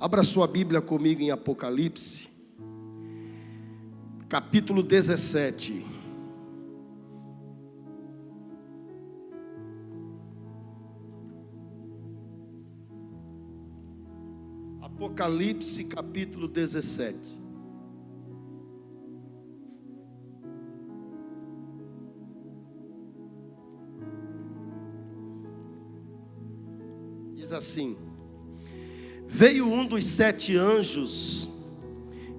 Abra sua Bíblia comigo em Apocalipse, capítulo 17. Apocalipse, capítulo 17. Diz assim: veio um dos 7 anjos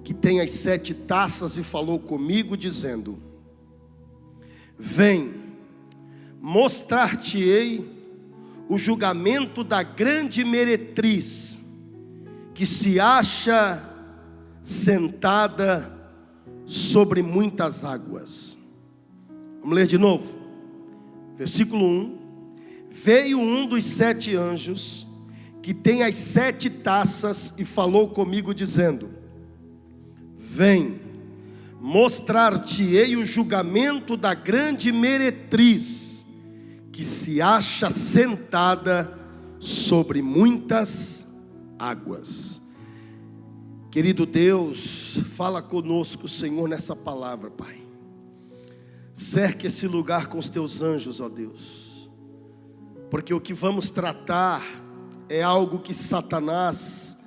que tem as 7 taças e falou comigo dizendo: vem, mostrar-te-ei o julgamento da grande meretriz que se acha sentada sobre muitas águas. Vamos ler de novo. Versículo 1. Veio um dos 7 anjos que tem as 7 taças e falou comigo dizendo: vem, mostrar-te-ei o julgamento da grande meretriz que se acha sentada sobre muitas águas. Querido Deus, fala conosco, Senhor, nessa palavra, Pai. Cerque esse lugar com os teus anjos, ó Deus, porque o que vamos tratar é algo que Satanás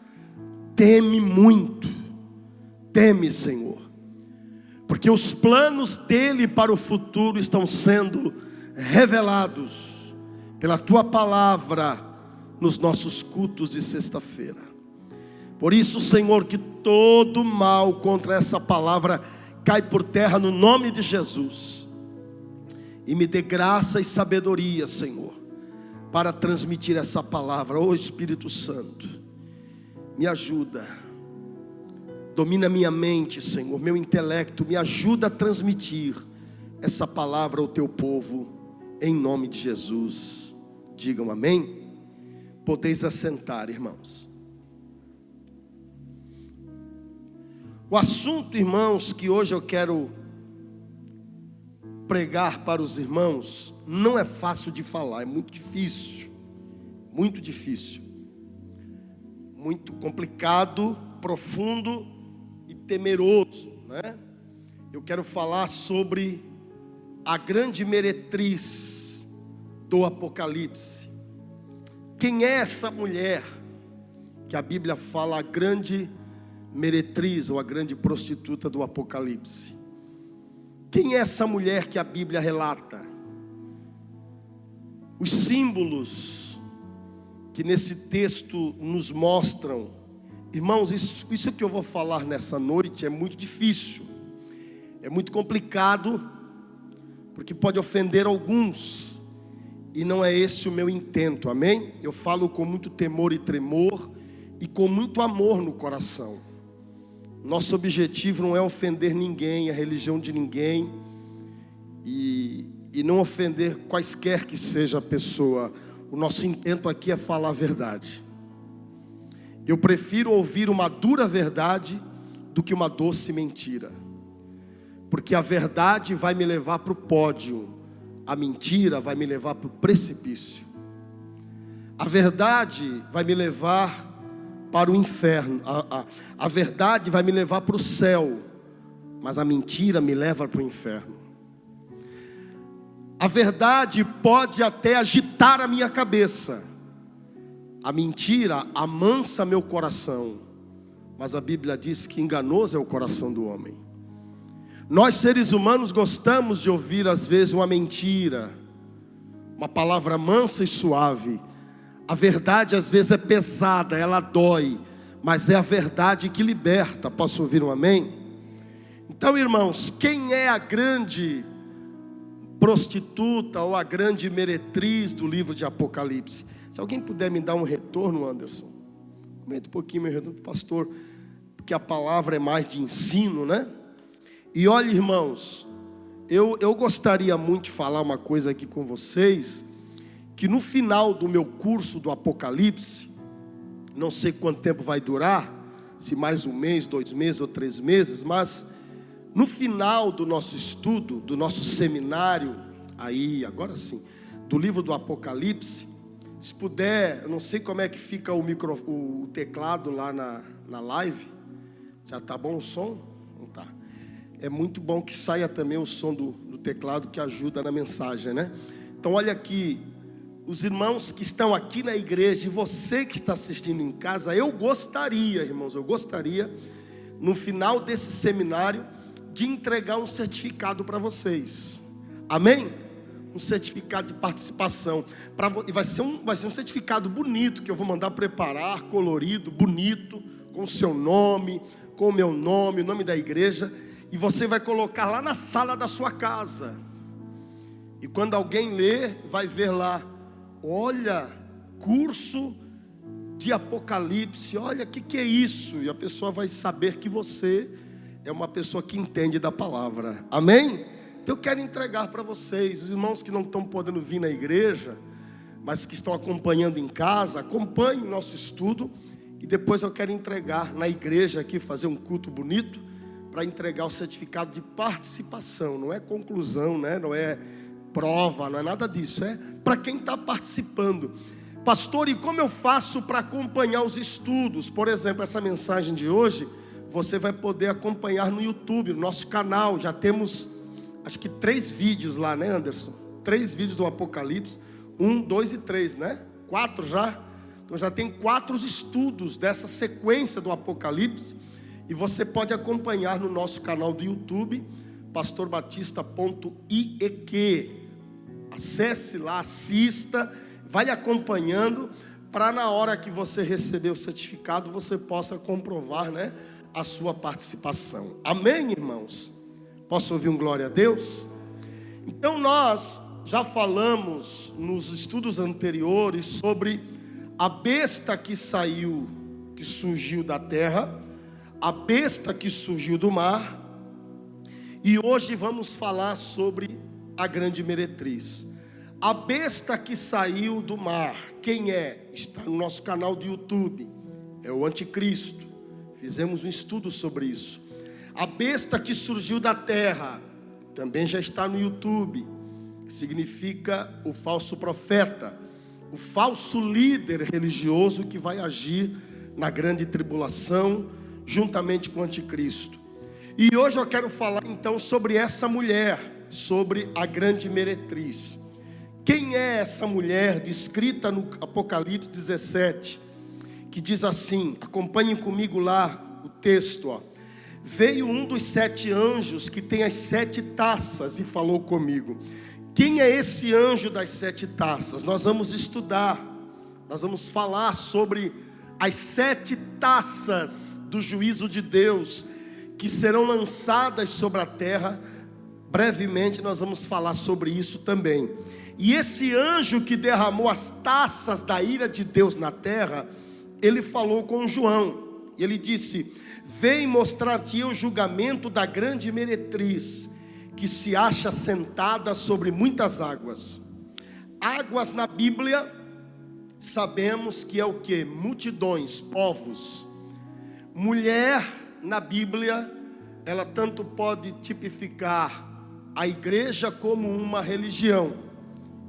teme muito. Teme, Senhor, porque os planos dele para o futuro estão sendo revelados pela tua palavra nos nossos cultos de sexta-feira. Por isso, Senhor, que todo mal contra essa palavra cai por terra no nome de Jesus. E me dê graça e sabedoria, Senhor, para transmitir essa palavra. Ô Espírito Santo, me ajuda. Domina minha mente, Senhor, meu intelecto, me ajuda a transmitir essa palavra ao teu povo, em nome de Jesus. Digam amém. Podeis assentar, irmãos. O assunto, irmãos, que hoje eu quero pregar para os irmãos, não é fácil de falar, é muito difícil, muito complicado, profundo e temeroso, né? Eu quero falar sobre a grande meretriz do Apocalipse. Quem é essa mulher que a Bíblia fala, a grande meretriz ou a grande prostituta do Apocalipse? Quem é essa mulher que a Bíblia relata? Os símbolos que nesse texto nos mostram, irmãos, isso que eu vou falar nessa noite é muito difícil, é muito complicado, porque pode ofender alguns. E não é esse o meu intento, amém? Eu falo com muito temor e tremor e com muito amor no coração. Nosso objetivo não é ofender ninguém, a religião de ninguém, e não ofender quaisquer que seja a pessoa. O nosso intento aqui é falar a verdade. Eu prefiro ouvir uma dura verdade do que uma doce mentira, porque a verdade vai me levar para o pódio, a mentira vai me levar para o precipício. A verdade vai me levar para o inferno. A verdade vai me levar para o céu, mas a mentira me leva para o inferno. A verdade pode até agitar a minha cabeça, a mentira amansa meu coração, mas a Bíblia diz que enganoso é o coração do homem. Nós seres humanos gostamos de ouvir às vezes uma mentira, uma palavra mansa e suave. A verdade às vezes é pesada, ela dói, mas é a verdade que liberta. Posso ouvir um amém? Então, irmãos, quem é a grande prostituta ou a grande meretriz do livro de Apocalipse? Se alguém puder me dar um retorno, Anderson, comenta um pouquinho meu retorno, pastor, porque a palavra é mais de ensino, né? E olha, irmãos, eu gostaria muito de falar uma coisa aqui com vocês, que no final do meu curso do Apocalipse, não sei quanto tempo vai durar, se mais 1 mês, 2 meses ou 3 meses, mas no final do nosso estudo, do nosso seminário, aí, agora sim, do livro do Apocalipse, Se puder, eu não sei como é que fica o teclado lá na live. Já tá bom o som? Não tá. É muito bom que saia também o som do teclado, que ajuda na mensagem, né? Então olha aqui, os irmãos que estão aqui na igreja e você que está assistindo em casa, eu gostaria, irmãos, no final desse seminário, de entregar um certificado para vocês. Amém? Um certificado de participação. E vai ser um certificado bonito, que eu vou mandar preparar, colorido, bonito, com o seu nome, com o meu nome, o nome da igreja. E você vai colocar lá na sala da sua casa. E quando alguém ler, vai ver lá: olha, curso de Apocalipse, olha, o que é isso? E a pessoa vai saber que você é uma pessoa que entende da palavra. Amém? Então eu quero entregar para vocês, os irmãos que não estão podendo vir na igreja, mas que estão acompanhando em casa, acompanhem o nosso estudo. E depois eu quero entregar na igreja aqui, fazer um culto bonito, para entregar o certificado de participação. Não é conclusão, né? Não é prova, não é nada disso. É para quem está participando. Pastor, e como eu faço para acompanhar os estudos? Por exemplo, essa mensagem de hoje, você vai poder acompanhar no YouTube, no nosso canal. Já temos, acho que 3 vídeos lá, né, Anderson? 3 vídeos do Apocalipse. 1, 2 e 3, né? 4 já. Então já tem 4 estudos dessa sequência do Apocalipse. E você pode acompanhar no nosso canal do YouTube, pastorbatista.iek. Acesse lá, assista, vai acompanhando, para na hora que você receber o certificado, você possa comprovar, né, a sua participação. Amém, irmãos? Posso ouvir um glória a Deus? Então nós já falamos nos estudos anteriores sobre a besta que surgiu da terra, a besta que surgiu do mar. E hoje vamos falar sobre a grande meretriz. A besta que saiu do mar, quem é? Está no nosso canal do YouTube. É o anticristo. Fizemos um estudo sobre isso. A besta que surgiu da terra, também já está no YouTube. Significa o falso profeta, o falso líder religioso que vai agir na grande tribulação, juntamente com o anticristo. E hoje eu quero falar então sobre essa mulher, sobre a grande meretriz. Quem é essa mulher descrita no Apocalipse 17, que diz assim, acompanhem comigo lá o texto, ó. Veio um dos 7 anjos que tem as 7 taças e falou comigo. Quem é esse anjo das 7 taças? Nós vamos estudar, nós vamos falar sobre as 7 taças do juízo de Deus que serão lançadas sobre a terra. Brevemente nós vamos falar sobre isso também. E esse anjo que derramou as taças da ira de Deus na terra, ele falou com João, e ele disse: vem mostrar-te o julgamento da grande meretriz, que se acha sentada sobre muitas águas. Águas na Bíblia, sabemos que é o que? Multidões, povos. Mulher na Bíblia, ela tanto pode tipificar a igreja como uma religião.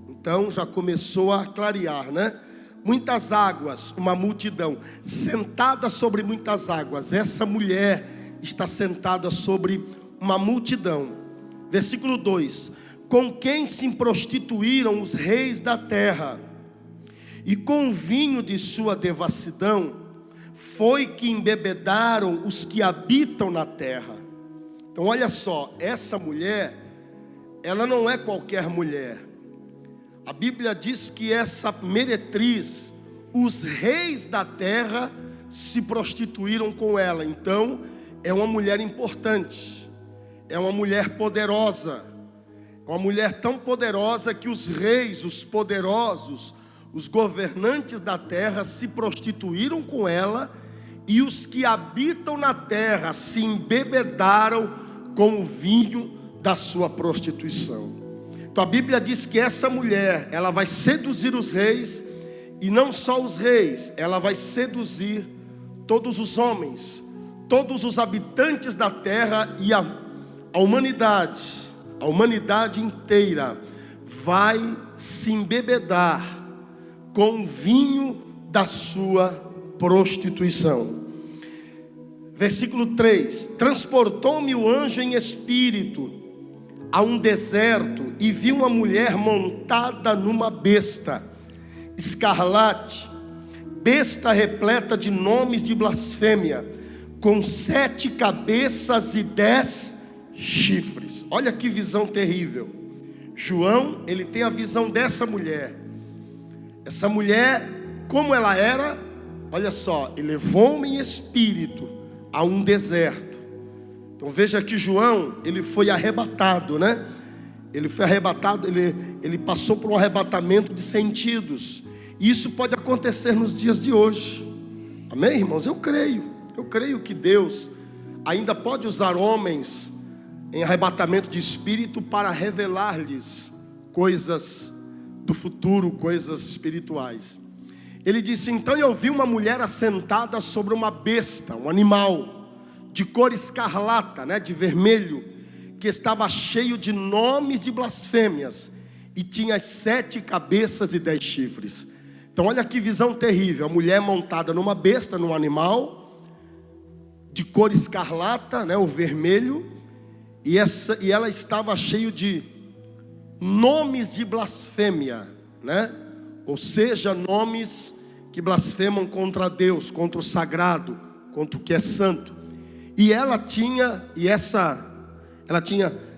Então já começou a clarear, né? Muitas águas, uma multidão, sentada sobre muitas águas. Essa mulher está sentada sobre uma multidão. Versículo 2: com quem se prostituíram os reis da terra, e com o vinho de sua devassidão foi que embebedaram os que habitam na terra. Então olha só, essa mulher, ela não é qualquer mulher. A Bíblia diz que essa meretriz, os reis da terra se prostituíram com ela. Então é uma mulher importante, é uma mulher poderosa, uma mulher tão poderosa que os reis, os poderosos, os governantes da terra se prostituíram com ela, e os que habitam na terra se embebedaram com o vinho da sua prostituição. Então a Bíblia diz que essa mulher, ela vai seduzir os reis, e não só os reis, ela vai seduzir todos os homens, todos os habitantes da terra, e a humanidade inteira vai se embebedar com o vinho da sua prostituição. Versículo 3: transportou-me o anjo em espírito a um deserto, e vi uma mulher montada numa besta escarlate, besta repleta de nomes de blasfêmia, com 7 cabeças e 10 chifres. Olha que visão terrível. João, ele tem a visão dessa mulher. Essa mulher, como ela era, olha só, ele levou-me em espírito a um deserto. Então veja que João, ele foi arrebatado, né? Ele foi arrebatado, ele passou por um arrebatamento de sentidos. E isso pode acontecer nos dias de hoje. Amém, irmãos? Eu creio que Deus ainda pode usar homens em arrebatamento de espírito para revelar-lhes coisas do futuro, coisas espirituais. Ele disse: então eu vi uma mulher assentada sobre uma besta, um animal de cor escarlata, né, de vermelho, que estava cheio de nomes de blasfêmias, e tinha 7 cabeças e 10 chifres. Então olha que visão terrível. A mulher montada numa besta, num animal de cor escarlata, né, o vermelho, e ela estava cheio de nomes de blasfêmia, né? Ou seja, nomes que blasfemam contra Deus, contra o sagrado, contra o que é santo. E ela tinha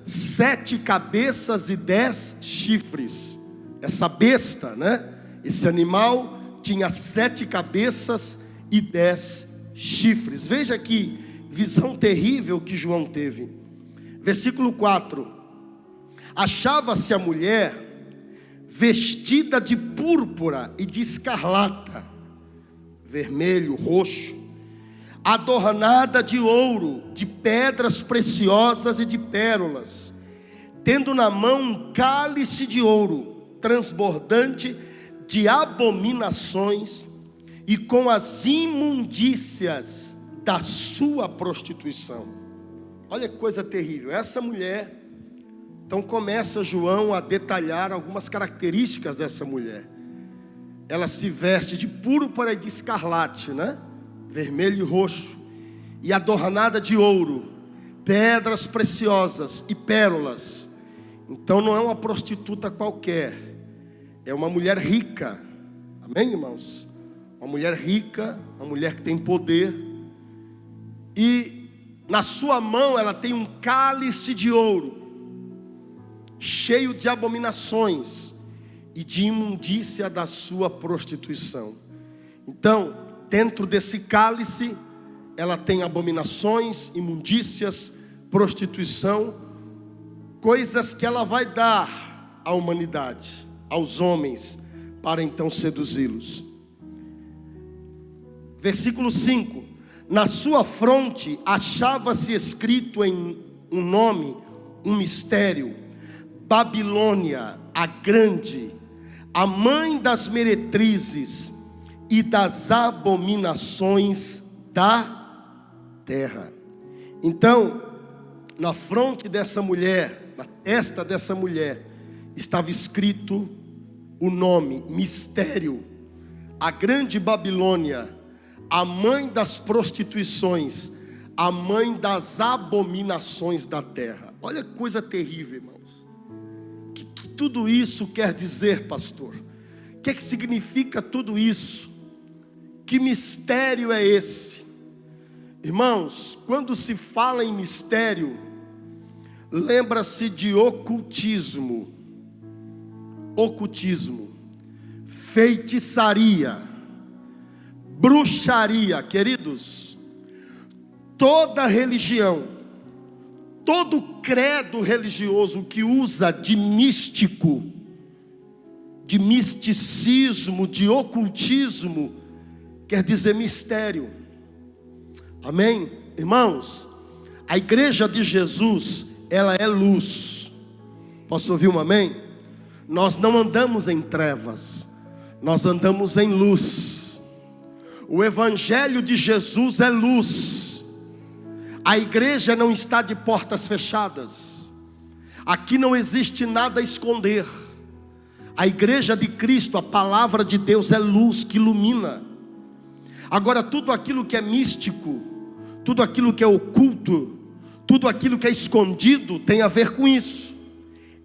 7 cabeças e 10 chifres. Essa besta, né? Esse animal tinha 7 cabeças e 10 chifres. Veja que visão terrível que João teve. Versículo 4: achava-se a mulher vestida de púrpura e de escarlata, vermelho, roxo, adornada de ouro, de pedras preciosas e de pérolas, tendo na mão um cálice de ouro transbordante de abominações e com as imundícias da sua prostituição. Olha que coisa terrível. Essa mulher, então começa João a detalhar algumas características dessa mulher. Ela se veste de púrpura e de escarlate, né? Vermelho e roxo, e adornada de ouro, pedras preciosas e pérolas. Então não é uma prostituta qualquer, é uma mulher rica. Amém, irmãos? Uma mulher rica, uma mulher que tem poder. E na sua mão ela tem um cálice de ouro, cheio de abominações e de imundícia da sua prostituição. Então, dentro desse cálice, ela tem abominações, imundícias, prostituição, coisas que ela vai dar à humanidade, aos homens, para então seduzi-los. Versículo 5: na sua fronte achava-se escrito em um nome, um mistério: Babilônia, a grande, a mãe das meretrizes e das abominações da terra. Então, na fronte dessa mulher, na testa dessa mulher, estava escrito o nome, mistério, a grande Babilônia, a mãe das prostituições, a mãe das abominações da terra. Olha que coisa terrível, irmãos. O que tudo isso quer dizer, pastor? O que significa tudo isso? Que mistério é esse? Irmãos, quando se fala em mistério, lembra-se de ocultismo, feitiçaria, bruxaria. Queridos, toda religião, todo credo religioso que usa de místico, de misticismo, de ocultismo, quer dizer mistério. Amém? Irmãos, a igreja de Jesus, ela é luz. Posso ouvir um amém? Nós não andamos em trevas, nós andamos em luz. O evangelho de Jesus é luz. A igreja não está de portas fechadas. Aqui não existe nada a esconder. A igreja de Cristo, a palavra de Deus é luz que ilumina. Agora, tudo aquilo que é místico, tudo aquilo que é oculto, tudo aquilo que é escondido tem a ver com isso.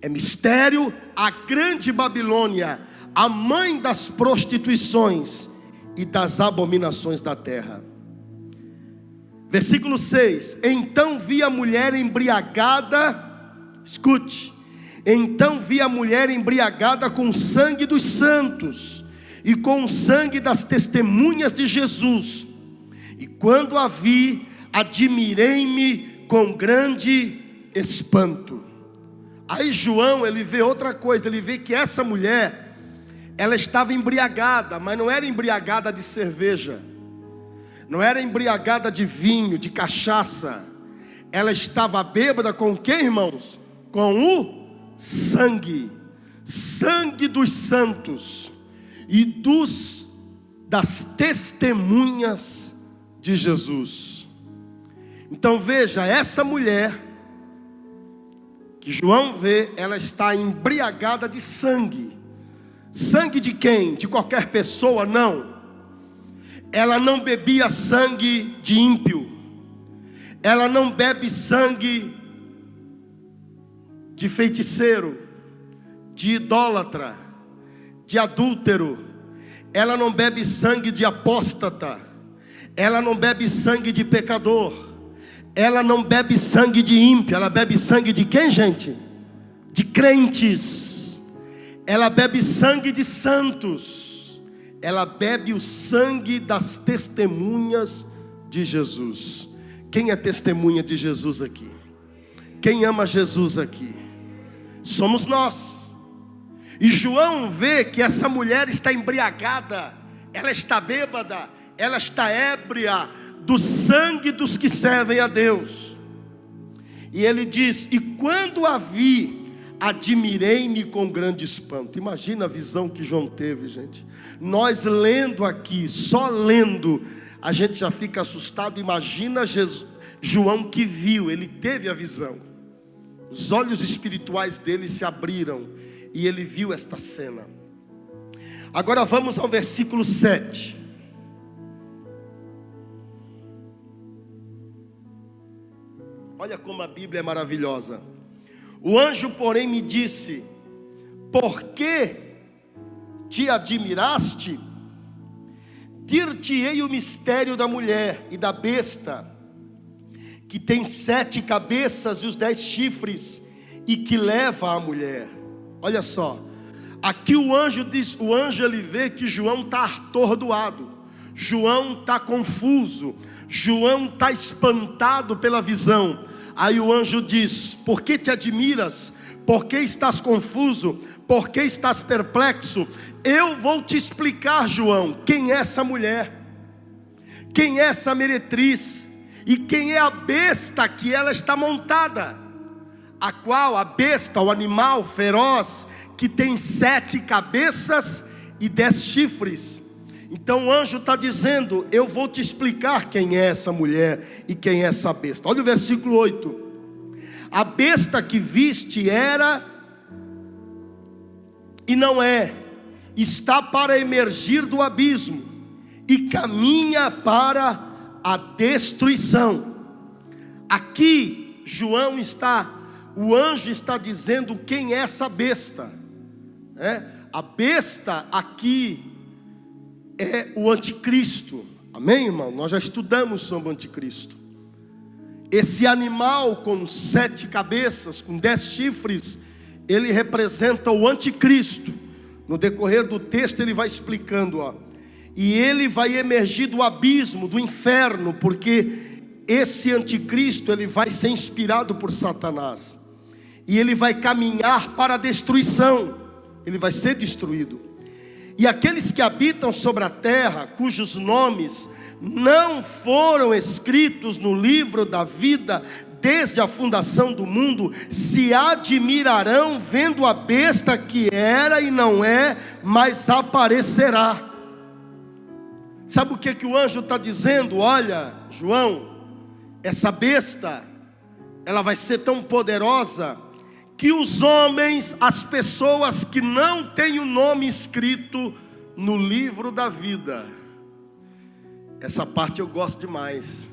É mistério. A grande Babilônia, a mãe das prostituições e das abominações da terra. Versículo 6: então vi a mulher embriagada, escute, então vi a mulher embriagada com o sangue dos santos e com o sangue das testemunhas de Jesus, e quando a vi, admirei-me com grande espanto. Aí João, ele vê outra coisa, ele vê que essa mulher, ela estava embriagada, mas não era embriagada de cerveja, não era embriagada de vinho, de cachaça. Ela estava bêbada com o que, irmãos? Com o sangue, sangue dos santos e das testemunhas de Jesus. Então veja, essa mulher que João vê, ela está embriagada de sangue. Sangue de quem? De qualquer pessoa? Não. Ela não bebia sangue de ímpio. Ela não bebe sangue de feiticeiro, de idólatra, de adúltero. Ela não bebe sangue de apóstata. Ela não bebe sangue de pecador. Ela não bebe sangue de ímpio. Ela bebe sangue de quem, gente? De crentes. Ela bebe sangue de santos. Ela bebe o sangue das testemunhas de Jesus. Quem é testemunha de Jesus aqui? Quem ama Jesus aqui? Somos nós. E João vê que essa mulher está embriagada, ela está bêbada, ela está ébria do sangue dos que servem a Deus. E ele diz: e quando a vi, admirei-me com grande espanto. Imagina a visão que João teve, gente. Nós lendo aqui, só lendo, a gente já fica assustado. Imagina João que viu, ele teve a visão. Os olhos espirituais dele se abriram e ele viu esta cena. Agora vamos ao versículo 7. Olha como a Bíblia é maravilhosa. O anjo, porém, me disse: por que te admiraste? Dir-te-ei o mistério da mulher e da besta, que tem 7 cabeças e os 10 chifres, e que leva a mulher. Olha só, aqui o anjo diz, ele vê que João está atordoado, João está confuso, João está espantado pela visão. Aí o anjo diz: por que te admiras? Por que estás confuso? Por que estás perplexo? Eu vou te explicar, João, quem é essa mulher, quem é essa meretriz, e quem é a besta que ela está montada, a qual a besta, o animal feroz, que tem 7 cabeças e 10 chifres. Então o anjo está dizendo: eu vou te explicar quem é essa mulher e quem é essa besta. Olha o versículo 8. A besta que viste era e não é, está para emergir do abismo e caminha para a destruição. Aqui o anjo está dizendo quem é essa besta. A besta aqui é o anticristo. Amém, irmão? Nós já estudamos sobre o anticristo. Esse animal com 7 cabeças, com 10 chifres, ele representa o anticristo. No decorrer do texto ele vai explicando, e ele vai emergir do abismo, do inferno, porque esse anticristo, ele vai ser inspirado por Satanás, e ele vai caminhar para a destruição, ele vai ser destruído. E aqueles que habitam sobre a terra, cujos nomes não foram escritos no livro da vida desde a fundação do mundo, se admirarão vendo a besta que era e não é, mas aparecerá. Sabe o que o anjo está dizendo? Olha, João, essa besta, ela vai ser tão poderosa que os homens, as pessoas que não têm o nome escrito no livro da vida. Essa parte eu gosto demais.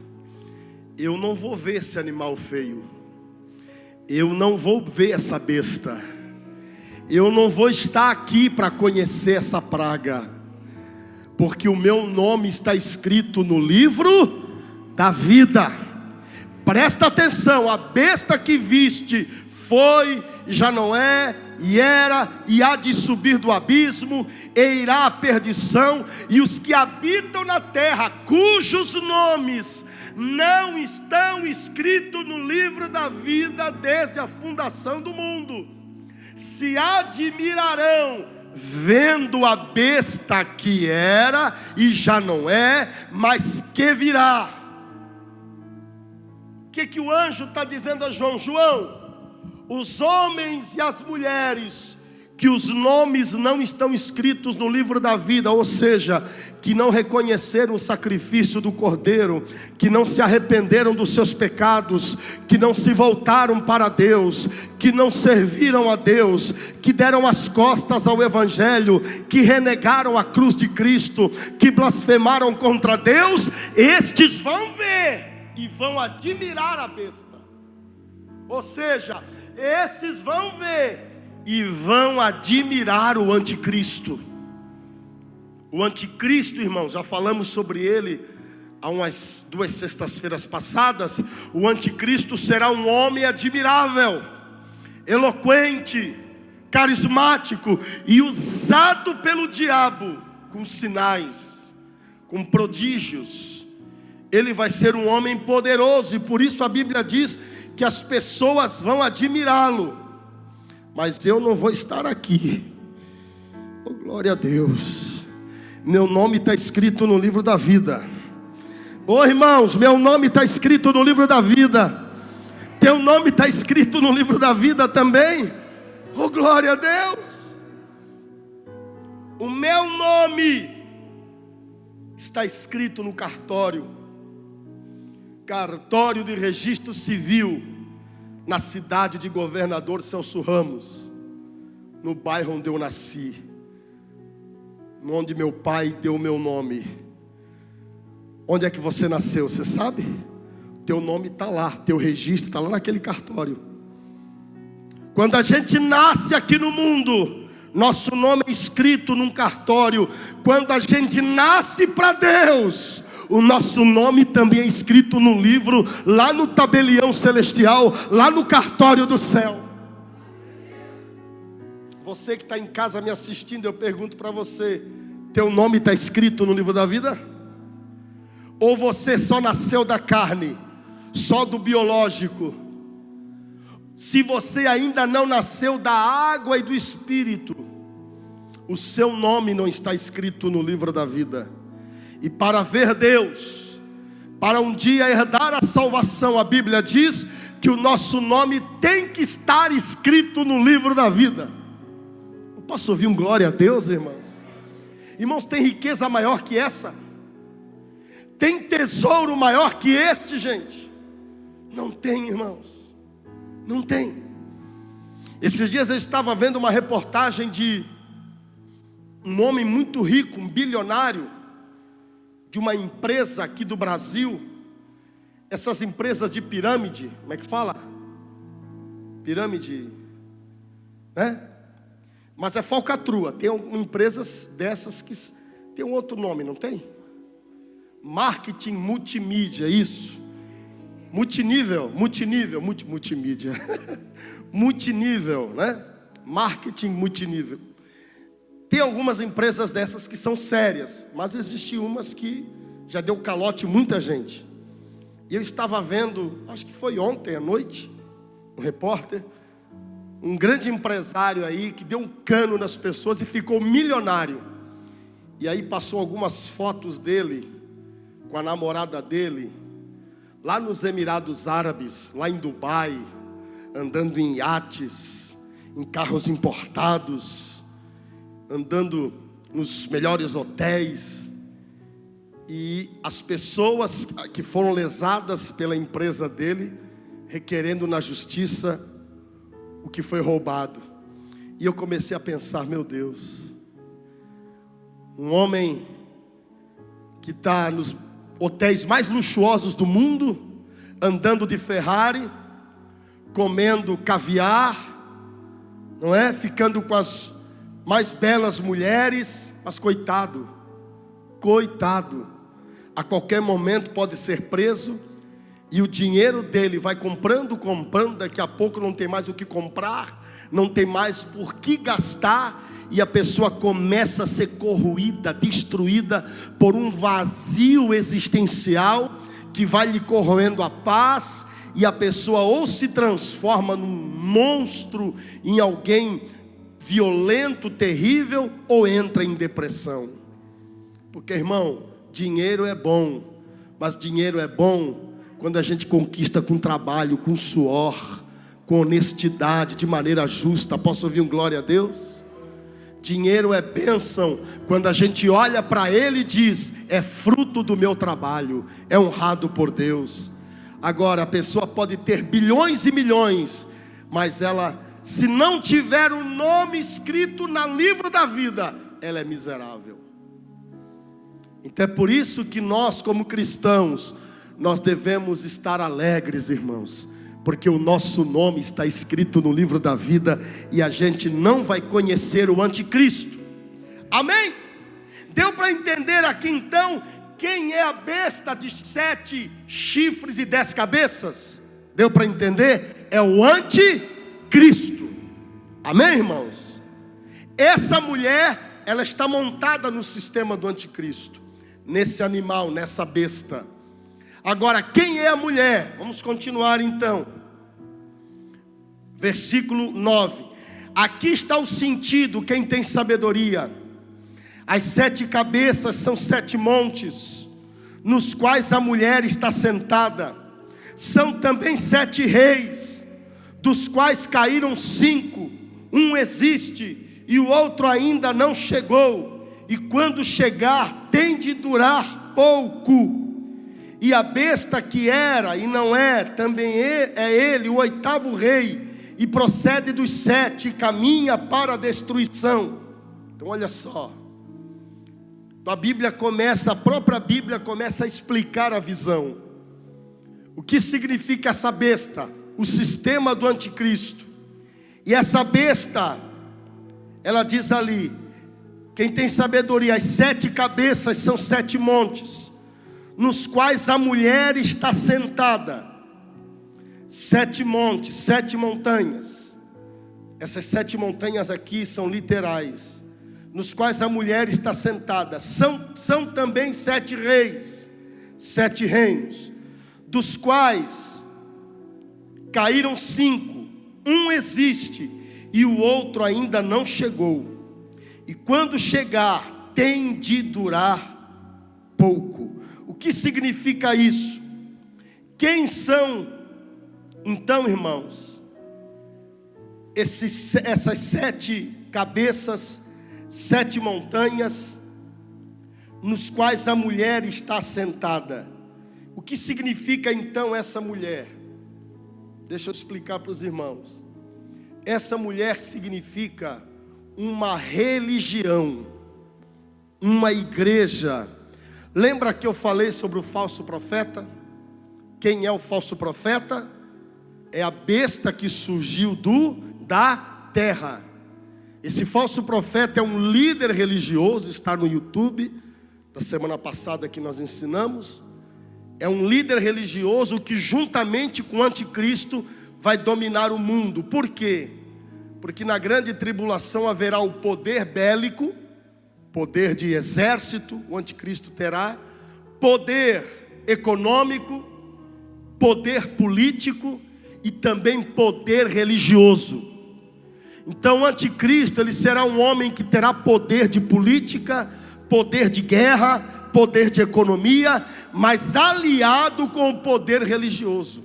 Eu não vou ver esse animal feio. Eu não vou ver essa besta. Eu não vou estar aqui para conhecer essa praga, porque o meu nome está escrito no livro da vida. Presta atenção, a besta que viste foi, já não é, e era, e há de subir do abismo, e irá à perdição, e os que habitam na terra, cujos nomes não estão escritos no livro da vida desde a fundação do mundo, se admirarão vendo a besta que era e já não é, mas que virá. O que o anjo está dizendo a João? João, os homens e as mulheres que os nomes não estão escritos no livro da vida, ou seja, que não reconheceram o sacrifício do Cordeiro, que não se arrependeram dos seus pecados, que não se voltaram para Deus, que não serviram a Deus, que deram as costas ao Evangelho, que renegaram a cruz de Cristo, que blasfemaram contra Deus, estes vão ver e vão admirar a besta. Ou seja, esses vão ver e vão admirar o anticristo. O anticristo, irmãos, já falamos sobre ele há umas 2 sextas-feiras passadas. O anticristo será um homem admirável, eloquente, carismático e usado pelo diabo com sinais, com prodígios. Ele vai ser um homem poderoso, e por isso a Bíblia diz que as pessoas vão admirá-lo. Mas eu não vou estar aqui. Oh, glória a Deus. Meu nome está escrito no livro da vida. Oh, irmãos, meu nome está escrito no livro da vida. Teu nome está escrito no livro da vida também. Oh, glória a Deus. O meu nome está escrito no cartório de registro civil, na cidade de Governador Celso Ramos, no bairro onde eu nasci, onde meu pai deu o meu nome. Onde é que você nasceu, você sabe? Teu nome está lá, teu registro está lá naquele cartório. Quando a gente nasce aqui no mundo, nosso nome é escrito num cartório. Quando a gente nasce para Deus, o nosso nome também é escrito no livro, lá no tabelião celestial, lá no cartório do céu. Você que está em casa me assistindo, eu pergunto para você: teu nome está escrito no livro da vida? Ou você só nasceu da carne, só do biológico? Se você ainda não nasceu da água e do Espírito, o seu nome não está escrito no livro da vida. E para ver Deus, para um dia herdar a salvação, a Bíblia diz que o nosso nome tem que estar escrito no livro da vida. Eu posso ouvir um glória a Deus, irmãos? Irmãos, tem riqueza maior que essa? Tem tesouro maior que este, gente? Não tem, irmãos. Não tem. Esses dias eu estava vendo uma reportagem de um homem muito rico, um bilionário, de uma empresa aqui do Brasil. Essas empresas de pirâmide, como é que fala? Pirâmide, né? Mas é falcatrua. Tem empresas dessas que tem um outro nome, não tem? Marketing multimídia, isso. Multinível, multimídia. Multinível, né? Marketing multinível. Tem algumas empresas dessas que são sérias, mas existem umas que já deu calote muita gente. E eu estava vendo, acho que foi ontem à noite, um repórter, um grande empresário aí que deu um cano nas pessoas e ficou milionário. E aí passou algumas fotos dele com a namorada dele, lá nos Emirados Árabes, lá em Dubai, andando em iates, em carros importados, andando nos melhores hotéis. E as pessoas que foram lesadas pela empresa dele, requerendo na justiça o que foi roubado. E eu comecei a pensar, meu Deus, um homem que está nos hotéis mais luxuosos do mundo, andando de Ferrari, comendo caviar, não é? Ficando com as mais belas mulheres, mas coitado, a qualquer momento pode ser preso, e o dinheiro dele vai comprando, daqui a pouco não tem mais o que comprar, não tem mais por que gastar, e a pessoa começa a ser corroída, destruída por um vazio existencial que vai lhe corroendo a paz, e a pessoa ou se transforma num monstro, em alguém violento, terrível, ou entra em depressão. Porque, irmão, dinheiro é bom, mas dinheiro é bom quando a gente conquista com trabalho, com suor, com honestidade, de maneira justa. Posso ouvir um glória a Deus? Dinheiro é bênção quando a gente olha para ele e diz: é fruto do meu trabalho, é honrado por Deus. Agora, a pessoa pode ter bilhões e milhões, mas ela, se não tiver o nome escrito no livro da vida, ela é miserável. Então é por isso que nós, como cristãos, nós devemos estar alegres, irmãos, porque o nosso nome está escrito no livro da vida, e a gente não vai conhecer o anticristo. Amém? Deu para entender aqui então quem é a besta de 7 chifres e 10 cabeças? Deu para entender? É o anticristo. Amém, irmãos? Essa mulher, ela está montada no sistema do anticristo, nesse animal, nessa besta. Agora, quem é a mulher? Vamos continuar então. Versículo 9. Aqui está o sentido, quem tem sabedoria. As 7 cabeças são 7 montes, nos quais a mulher está sentada. São também 7 reis, dos quais caíram 5. Um existe e o outro ainda não chegou, e quando chegar tem de durar pouco. E a besta que era e não é, também é ele, o 8º rei, e procede dos 7 e caminha para a destruição. Então olha só, a própria Bíblia começa a explicar a visão. O que significa essa besta? O sistema do anticristo. E essa besta, ela diz ali, quem tem sabedoria, as 7 cabeças são 7 montes, nos quais a mulher está sentada. 7 montes, 7 montanhas. Essas 7 montanhas aqui são literais, nos quais a mulher está sentada. São também 7 reis, 7 reinos, dos quais caíram 5. Um existe e o outro ainda não chegou, e quando chegar tem de durar pouco. O que significa isso? Quem são então, irmãos, essas 7 cabeças, 7 montanhas, nos quais a mulher está sentada? O que significa então essa mulher? Deixa eu explicar para os irmãos. Essa mulher significa uma religião, uma igreja. Lembra que eu falei sobre o falso profeta? Quem é o falso profeta? É a besta que surgiu da terra. Esse falso profeta é um líder religioso, está no YouTube, da semana passada que nós ensinamos. É um líder religioso que juntamente com o anticristo vai dominar o mundo. Por quê? Porque na grande tribulação haverá o poder bélico, poder de exército, o anticristo terá, poder econômico, poder político e também poder religioso. Então o anticristo, ele será um homem que terá poder de política, poder de guerra, poder de economia, mas aliado com o poder religioso.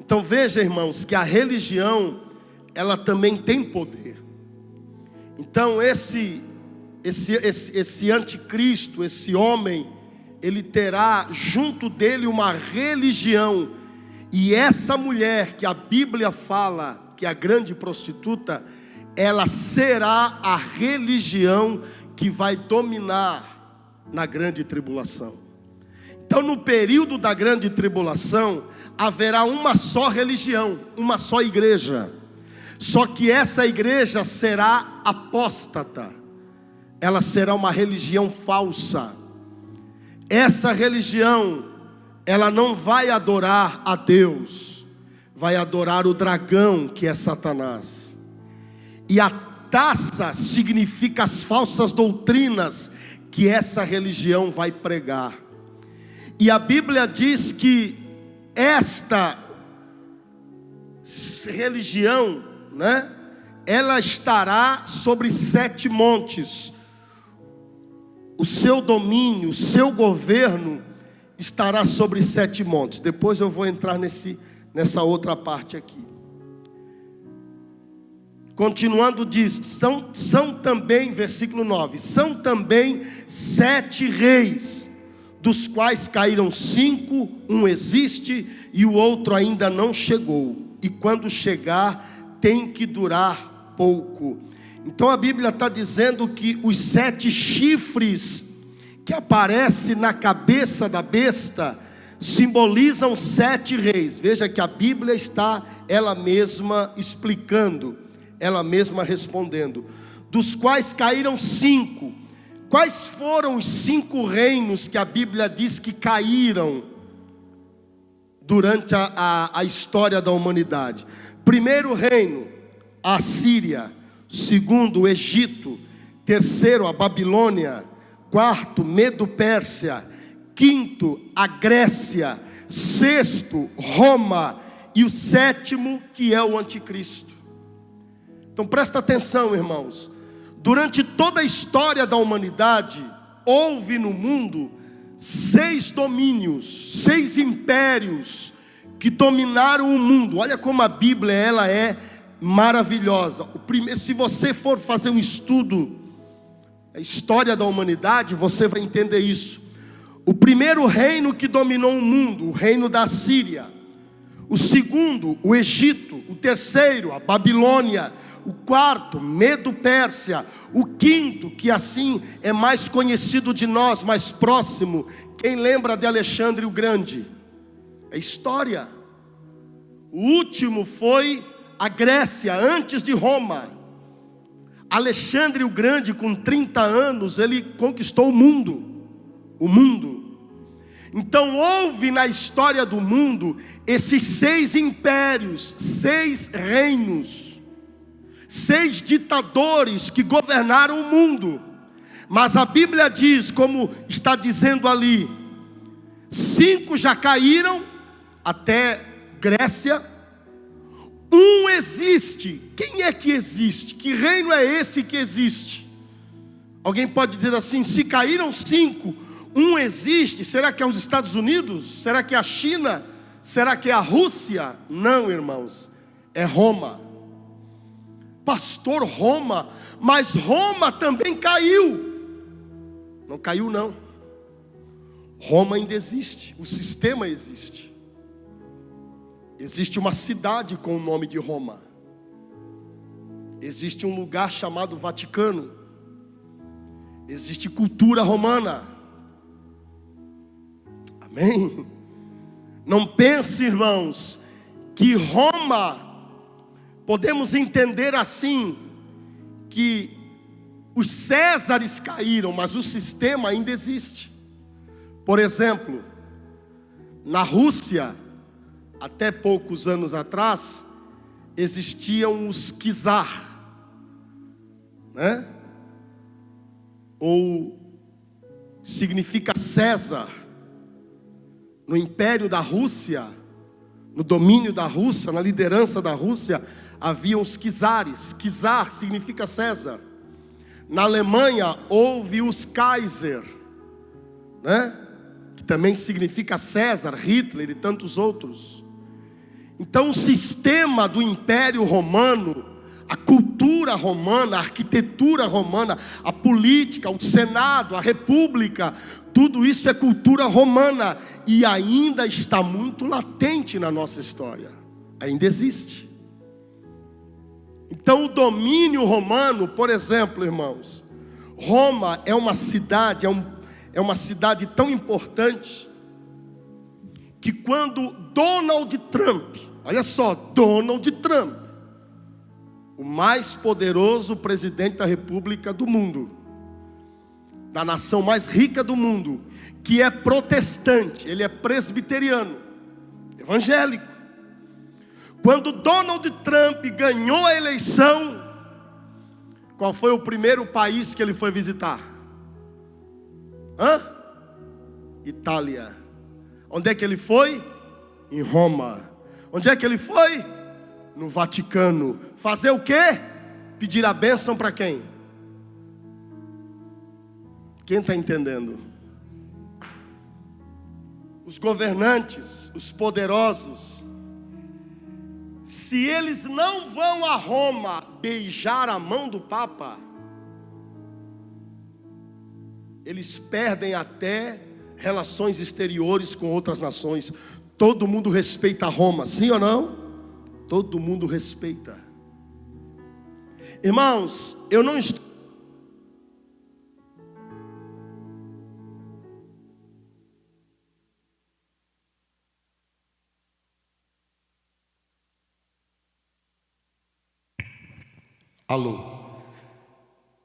Então veja, irmãos, que a religião, ela também tem poder. Então esse anticristo, esse homem, ele terá junto dele uma religião. E essa mulher que a Bíblia fala que é a grande prostituta, ela será a religião que vai dominar na grande tribulação. Então, no período da grande tribulação, haverá uma só religião, uma só igreja. Só que essa igreja será apóstata. Ela será uma religião falsa. Essa religião, ela não vai adorar a Deus, vai adorar o dragão, que é Satanás. E a taça significa as falsas doutrinas que essa religião vai pregar. E a Bíblia diz que esta religião, né, ela estará sobre 7 montes. O seu domínio, o seu governo estará sobre 7 montes. Depois eu vou entrar nessa outra parte aqui. Continuando diz, são também, versículo 9, são também 7 reis, dos quais caíram 5, um existe e o outro ainda não chegou. E quando chegar, tem que durar pouco. Então a Bíblia está dizendo que os 7 chifres que aparecem na cabeça da besta simbolizam 7 reis. Veja que a Bíblia está ela mesma explicando, ela mesma respondendo. Dos quais caíram 5. Quais foram os 5 reinos que a Bíblia diz que caíram durante a história da humanidade? Primeiro reino, a Síria. Segundo, o Egito. Terceiro, a Babilônia. Quarto, Medo-Pérsia. Quinto, a Grécia. Sexto, Roma. E o sétimo, que é o Anticristo. Então presta atenção, irmãos. Durante toda a história da humanidade, houve no mundo 6 domínios, 6 impérios que dominaram o mundo. Olha como a Bíblia ela é maravilhosa. O primeiro, se você for fazer um estudo a história da humanidade, você vai entender isso. O primeiro reino que dominou o mundo, o reino da Síria. O segundo, o Egito. O terceiro, a Babilônia. O quarto, Medo-Pérsia. O quinto, que assim é mais conhecido de nós, mais próximo. Quem lembra de Alexandre o Grande? É história. O último foi a Grécia, antes de Roma. Alexandre o Grande, com 30 anos, ele conquistou o mundo. O mundo. Então houve na história do mundo esses 6 impérios, 6 reinos, 6 ditadores que governaram o mundo. Mas a Bíblia diz, como está dizendo ali, 5 já caíram, até Grécia. 1 existe. Quem é que existe? Que reino é esse que existe? Alguém pode dizer assim, se caíram 5, 1 existe. Será que é os Estados Unidos? Será que é a China? Será que é a Rússia? Não, irmãos, é Roma. Pastor, Roma, mas Roma também caiu. Não caiu não. Roma ainda existe, o sistema existe. Existe uma cidade com o nome de Roma. Existe um lugar chamado Vaticano. Existe cultura romana. Amém? Não pense, irmãos, que Roma, podemos entender assim, que os Césares caíram, mas o sistema ainda existe. Por exemplo, na Rússia, até poucos anos atrás, existiam os czar, né? Ou significa César. No império da Rússia, no domínio da Rússia, na liderança da Rússia, havia os czares. Czar significa César. Na Alemanha houve os Kaiser, né? Que também significa César, Hitler e tantos outros. Então o sistema do Império Romano, A cultura romana, a arquitetura romana, a política, o Senado, a República, tudo isso é cultura romana e ainda está muito latente na nossa história. Ainda existe. Então o domínio romano, por exemplo, irmãos, Roma é uma cidade, é uma cidade tão importante que quando Donald Trump, olha só, Donald Trump, o mais poderoso presidente da República do mundo, da nação mais rica do mundo, que é protestante, ele é presbiteriano, evangélico. Quando Donald Trump ganhou a eleição, qual foi o primeiro país que ele foi visitar? Itália. Onde é que ele foi? Em Roma. Onde é que ele foi? No Vaticano. Fazer o quê? Pedir a bênção para quem? Quem está entendendo? Os governantes, os poderosos, se eles não vão a Roma beijar a mão do Papa, eles perdem até relações exteriores com outras nações. Todo mundo respeita Roma, sim ou não? Todo mundo respeita. Irmãos, eu não estou... Alô?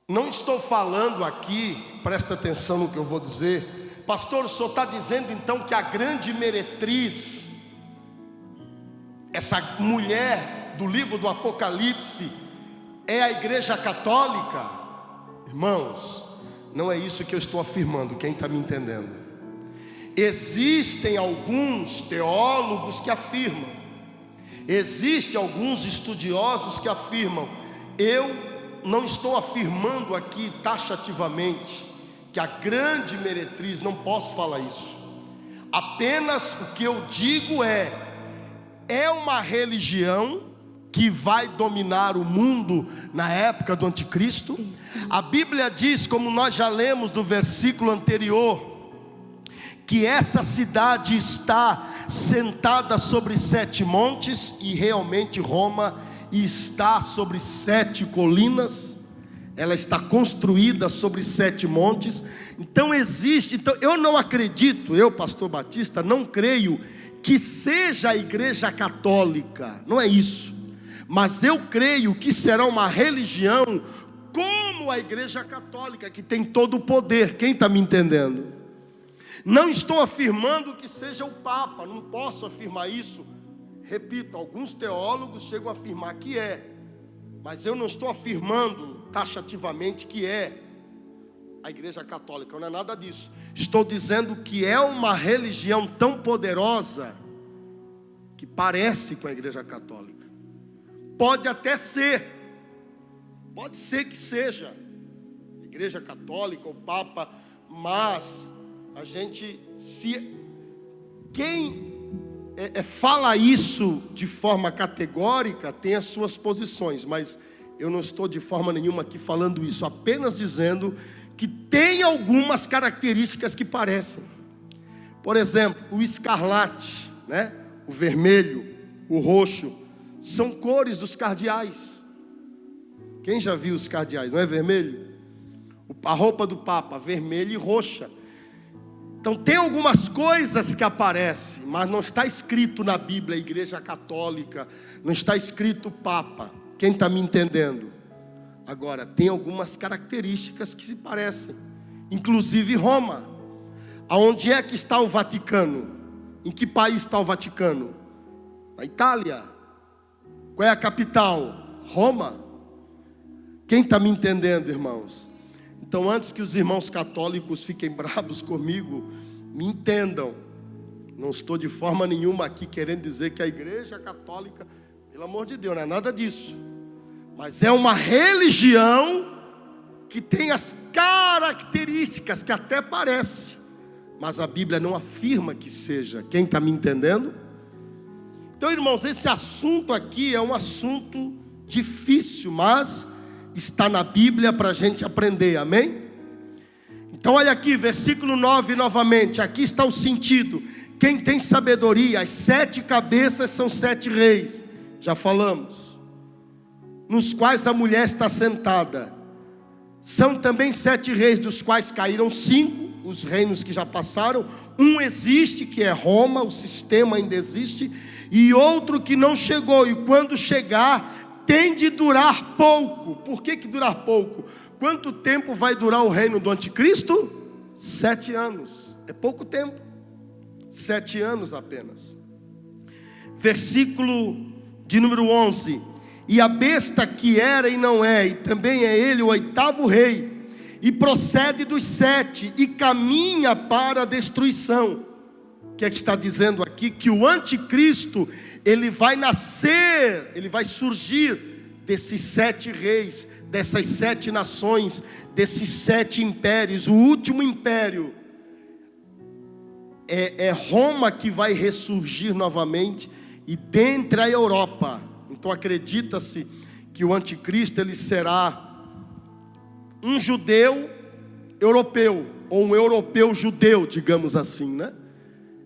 Não estou falando aqui, presta atenção no que eu vou dizer. Pastor, o senhor está dizendo então que a grande meretriz, essa mulher do livro do Apocalipse, é a igreja católica? Irmãos, não é isso que eu estou afirmando, quem está me entendendo? Existem alguns teólogos que afirmam, existem alguns estudiosos que afirmam. Eu não estou afirmando aqui taxativamente que a grande meretriz, não posso falar isso. Apenas o que eu digo é uma religião que vai dominar o mundo na época do anticristo. A Bíblia diz, como nós já lemos do versículo anterior, que essa cidade está sentada sobre 7 montes, e realmente Roma está sobre 7 colinas. Ela está construída sobre 7 montes. Então eu não acredito, eu, pastor Batista, não creio que seja a igreja católica, não é isso, mas eu creio que será uma religião como a igreja católica, que tem todo o poder. Quem está me entendendo? Não estou afirmando que seja o Papa, não posso afirmar isso. Repito, alguns teólogos chegam a afirmar que é, mas eu não estou afirmando taxativamente que é a igreja católica, não é nada disso. Estou dizendo que é uma religião tão poderosa que parece com a igreja católica. Pode até ser, pode ser que seja a igreja católica, o Papa, mas a gente, quem fala isso de forma categórica tem as suas posições, mas eu não estou de forma nenhuma aqui falando isso, apenas dizendo que tem algumas características que parecem. Por exemplo, o escarlate, né? O vermelho, o roxo, são cores dos cardeais. Quem já viu os cardeais? Não é vermelho? A roupa do Papa, vermelha e roxa. Então tem algumas coisas que aparecem, mas não está escrito na Bíblia Igreja Católica, não está escrito Papa. Quem está me entendendo? Agora, tem algumas características que se parecem, inclusive Roma. Aonde é que está o Vaticano? Em que país está o Vaticano? Na Itália. Qual é a capital? Roma. Quem está me entendendo, irmãos? Então, antes que os irmãos católicos fiquem bravos comigo, me entendam. Não estou de forma nenhuma aqui querendo dizer que a igreja católica, pelo amor de Deus, não é nada disso. Mas é uma religião que tem as características que até parece, mas a Bíblia não afirma que seja. Quem está me entendendo? Então, irmãos, esse assunto aqui é um assunto difícil, mas está na Bíblia para a gente aprender, amém? Então olha aqui, versículo 9 novamente, aqui está o sentido. Quem tem sabedoria, as 7 cabeças são 7 reis, já falamos, nos quais a mulher está sentada. São também 7 reis, dos quais caíram 5, os reinos que já passaram. Um existe, que é Roma, o sistema ainda existe, e outro que não chegou, e quando chegar, tem de durar pouco. Por que durar pouco? Quanto tempo vai durar o reino do anticristo? 7 anos, é pouco tempo, 7 anos apenas. Versículo de número 11: e a besta que era e não é, e também é ele o 8º rei, e procede dos 7, e caminha para a destruição. O que é que está dizendo aqui? Que o anticristo, ele vai nascer, ele vai surgir desses 7 reis, dessas 7 nações, desses 7 impérios. O último império é Roma, que vai ressurgir novamente, e dentre a Europa. Então acredita-se que o anticristo, ele será um judeu europeu, ou um europeu judeu, digamos assim, né?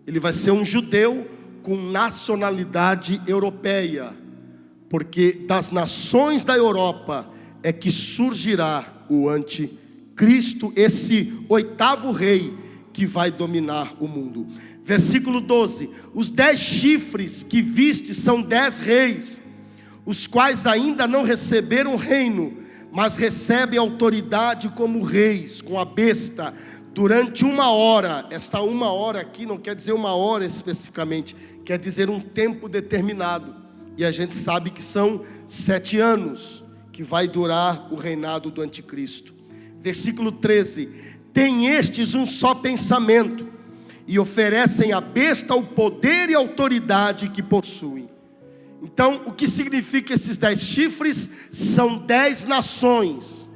Ele vai ser um judeu com nacionalidade europeia, porque das nações da Europa é que surgirá o anticristo, esse 8º rei que vai dominar o mundo. Versículo 12: os 10 chifres que viste são 10 reis, os quais ainda não receberam reino, mas recebem autoridade como reis, com a besta, durante 1 hora. Esta 1 hora aqui não quer dizer 1 hora especificamente, quer dizer um tempo determinado. E a gente sabe que são 7 anos que vai durar o reinado do anticristo. Versículo 13: tem estes um só pensamento, e oferecem à besta o poder e autoridade que possuem. Então, o que significa esses 10 chifres? São 10 nações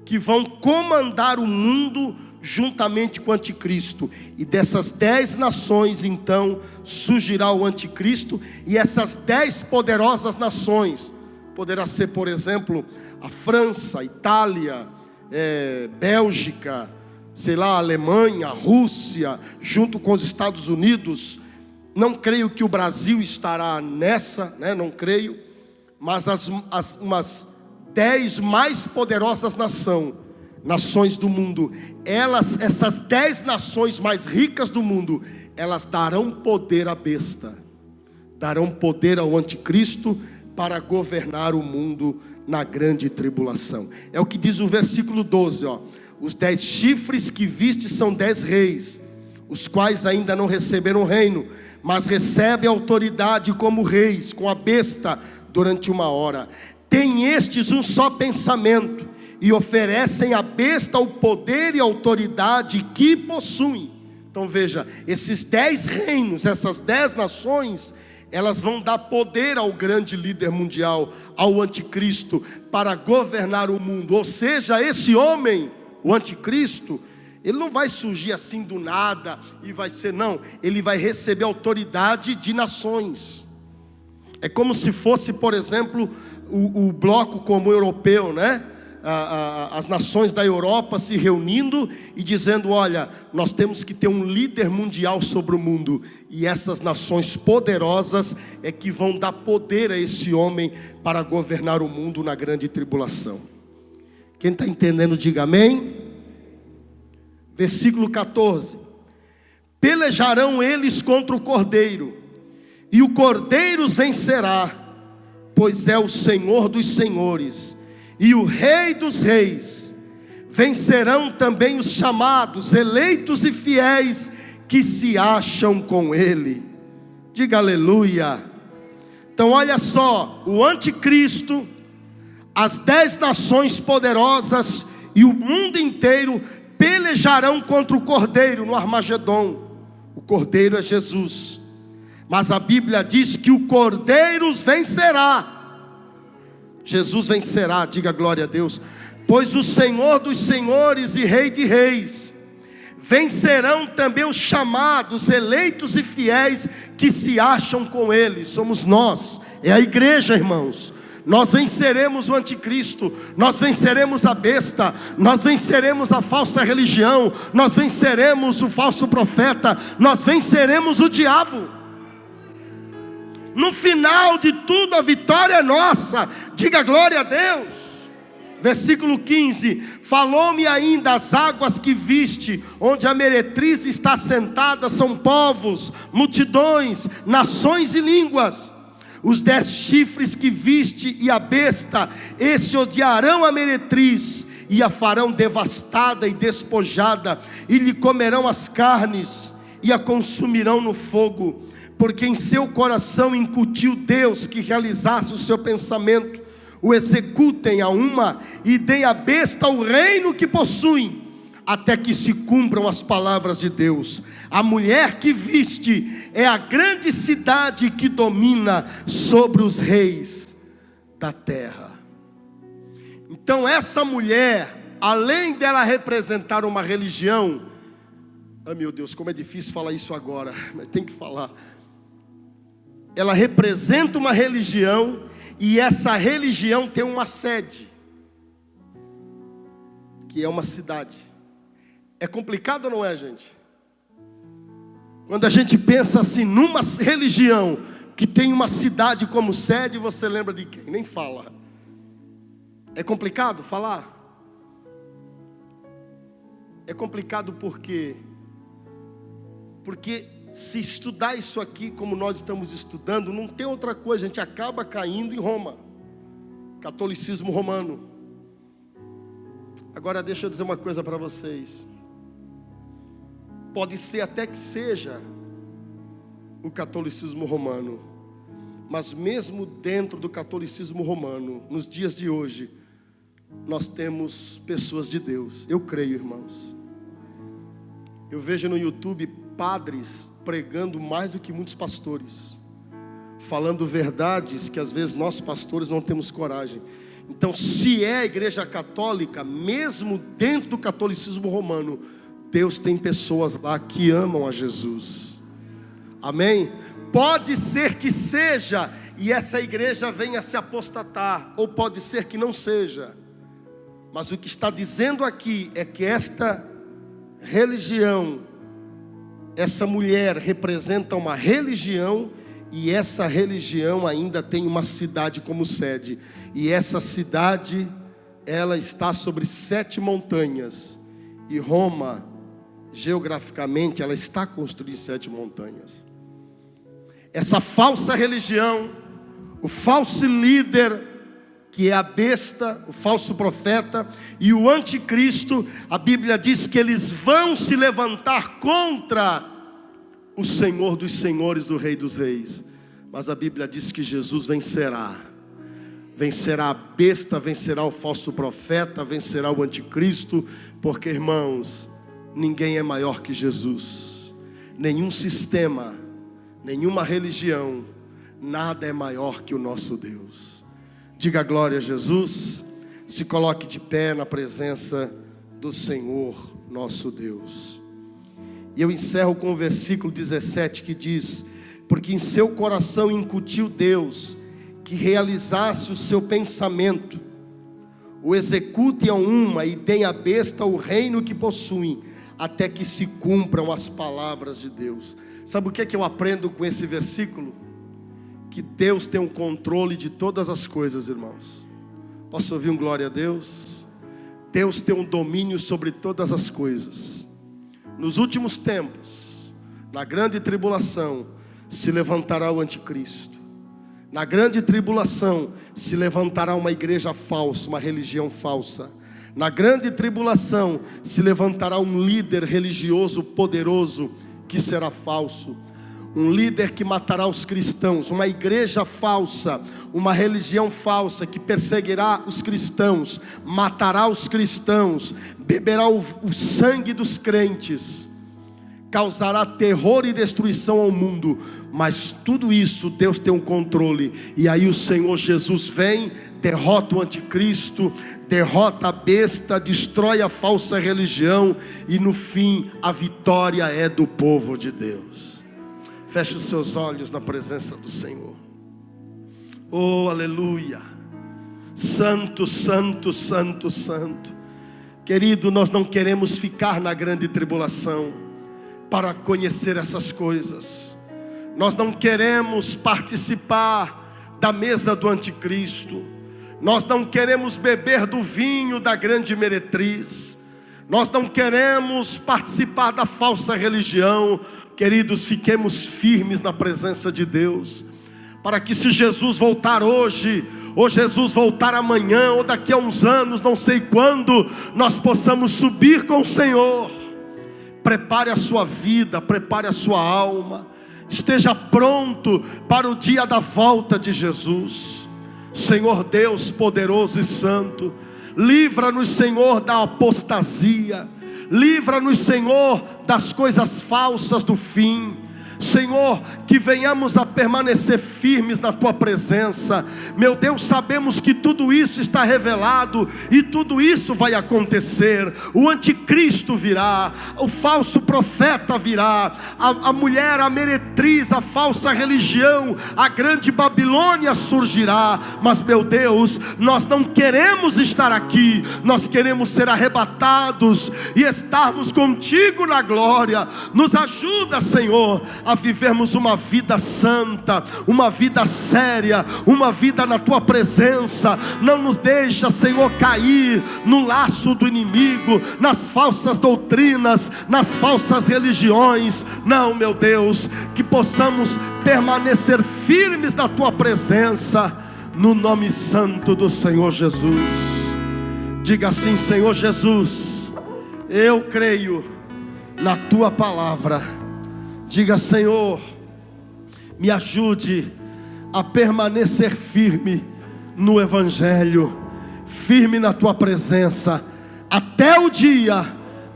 que vão comandar o mundo juntamente com o anticristo. E dessas 10 nações, então, surgirá o anticristo. E essas 10 poderosas nações, poderá ser, por exemplo, a França, a Itália, Bélgica, sei lá, a Alemanha, a Rússia, junto com os Estados Unidos. Não creio que o Brasil estará nessa, né? Não creio. Mas umas 10 mais poderosas nações do mundo, essas 10 nações mais ricas do mundo, elas darão poder à besta, darão poder ao anticristo para governar o mundo na grande tribulação. É o que diz o versículo 12, ó. Os 10 chifres que viste são 10 reis, os quais ainda não receberam reino, mas recebem autoridade como reis, com a besta, durante 1 hora. Tem estes um só pensamento, e oferecem à besta o poder e a autoridade que possuem. Então veja, esses 10 reinos, essas 10 nações, elas vão dar poder ao grande líder mundial, ao anticristo, para governar o mundo. Ou seja, esse homem, o anticristo, ele não vai surgir assim do nada e vai ser, não. Ele vai receber autoridade de nações. É como se fosse, por exemplo, o bloco comum europeu, né? As nações da Europa se reunindo e dizendo: olha, nós temos que ter um líder mundial sobre o mundo. E essas nações poderosas é que vão dar poder a esse homem para governar o mundo na grande tribulação. Quem está entendendo, diga amém. Versículo 14: pelejarão eles contra o cordeiro, e o cordeiro os vencerá, pois é o Senhor dos senhores e o Rei dos reis. Vencerão também os chamados, eleitos e fiéis, que se acham com ele. Diga aleluia. Então olha só, o anticristo, as 10 nações poderosas e o mundo inteiro pelejarão contra o cordeiro no Armagedon. O cordeiro é Jesus, mas a Bíblia diz que o cordeiro os vencerá. Jesus vencerá, diga glória a Deus. Pois o Senhor dos senhores e Rei de reis. Vencerão também os chamados, eleitos e fiéis, que se acham com ele. Somos nós, é a igreja, irmãos. Nós venceremos o anticristo, nós venceremos a besta, nós venceremos a falsa religião, nós venceremos o falso profeta, nós venceremos o diabo. No final de tudo, a vitória é nossa. Diga glória a Deus. Versículo 15: falou-me ainda: as águas que viste, onde a meretriz está sentada, são povos, multidões, nações e línguas. Os 10 chifres que viste e a besta, esses odiarão a meretriz, e a farão devastada e despojada, e lhe comerão as carnes, e a consumirão no fogo, porque em seu coração incutiu Deus que realizasse o seu pensamento. O executem a uma e deem à besta o reino que possuem, até que se cumpram as palavras de Deus. A mulher que viste é a grande cidade que domina sobre os reis da terra. Então essa mulher, além dela representar uma religião, ah meu Deus, como é difícil falar isso agora, mas tem que falar. Ela representa uma religião, e essa religião tem uma sede, que é uma cidade. É complicado ou não é, gente? Quando a gente pensa assim, numa religião que tem uma cidade como sede, você lembra de quem? Nem fala. É complicado falar? É complicado por quê? Porque se estudar isso aqui como nós estamos estudando, não tem outra coisa, a gente acaba caindo em Roma, catolicismo romano. Agora deixa eu dizer uma coisa para vocês. Pode ser até que seja o catolicismo romano, mas mesmo dentro do catolicismo romano, nos dias de hoje, nós temos pessoas de Deus. Eu creio, irmãos. Eu vejo no YouTube padres pregando mais do que muitos pastores, falando verdades que às vezes nós pastores não temos coragem. Então, se é a igreja católica, mesmo dentro do catolicismo romano, Deus tem pessoas lá que amam a Jesus. Amém? Pode ser que seja, e essa igreja venha se apostatar, ou pode ser que não seja. Mas o que está dizendo aqui é que esta religião, essa mulher representa uma religião, e essa religião ainda tem uma cidade como sede. E essa cidade, ela está sobre 7 montanhas. E Roma, geograficamente, ela está construída em 7 montanhas. Essa falsa religião, o falso líder, que é a besta, o falso profeta e o anticristo, a Bíblia diz que eles vão se levantar contra o Senhor dos senhores, o Rei dos reis. Mas a Bíblia diz que Jesus vencerá. Vencerá a besta, vencerá o falso profeta, vencerá o anticristo. Porque, irmãos, ninguém é maior que Jesus. Nenhum sistema, nenhuma religião, nada é maior que o nosso Deus. Diga glória a Jesus. Se coloque de pé na presença do Senhor nosso Deus. E eu encerro com o versículo 17 que diz: porque em seu coração incutiu Deus que realizasse o seu pensamento. O executem a uma e deem à besta o reino que possuem, até que se cumpram as palavras de Deus. Sabe o que é que eu aprendo com esse versículo? Que Deus tem o controle de todas as coisas, irmãos. Posso ouvir um glória a Deus? Deus tem um domínio sobre todas as coisas. Nos últimos tempos, na grande tribulação, se levantará o anticristo. Na grande tribulação se levantará uma igreja falsa, uma religião falsa. Na grande tribulação se levantará um líder religioso poderoso que será falso. Um líder que matará os cristãos, uma igreja falsa, uma religião falsa que perseguirá os cristãos, matará os cristãos, beberá o sangue dos crentes, causará terror e destruição ao mundo. Mas tudo isso Deus tem um controle. E aí o Senhor Jesus vem, derrota o anticristo, derrota a besta, destrói a falsa religião, e no fim a vitória é do povo de Deus. Feche os seus olhos na presença do Senhor. Oh, aleluia. Santo, santo, santo, santo. Querido, nós não queremos ficar na grande tribulação para conhecer essas coisas. Nós não queremos participar da mesa do anticristo. Nós não queremos beber do vinho da grande meretriz. Nós não queremos participar da falsa religião. Queridos, fiquemos firmes na presença de Deus, para que se Jesus voltar hoje, ou Jesus voltar amanhã, ou daqui a uns anos, não sei quando, nós possamos subir com o Senhor. Prepare a sua vida, prepare a sua alma, esteja pronto para o dia da volta de Jesus. Senhor Deus poderoso e santo, livra-nos, Senhor, da apostasia, livra-nos, Senhor, das coisas falsas do fim. Senhor, que venhamos a permanecer firmes na Tua presença. Meu Deus, sabemos que tudo isso está revelado e tudo isso vai acontecer. O anticristo virá, o falso profeta virá, a mulher, a meretriz, a falsa religião, a grande Babilônia surgirá. Mas, meu Deus, nós não queremos estar aqui, nós queremos ser arrebatados e estarmos contigo na glória. Nos ajuda, Senhor, a vivermos uma vida santa, uma vida séria, uma vida na Tua presença. Não nos deixa, Senhor, cair no laço do inimigo, nas falsas doutrinas, nas falsas religiões. Não, meu Deus, que possamos permanecer firmes na Tua presença, no nome santo do Senhor Jesus. Diga assim: Senhor Jesus, eu creio na Tua palavra. Diga: Senhor, me ajude a permanecer firme no Evangelho, firme na Tua presença, até o dia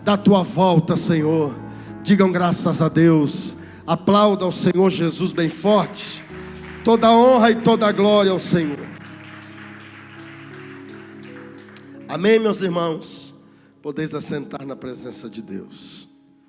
da Tua volta, Senhor. Digam graças a Deus, aplauda ao Senhor Jesus bem forte. Toda honra e toda glória ao Senhor. Amém, meus irmãos? Podeis assentar na presença de Deus.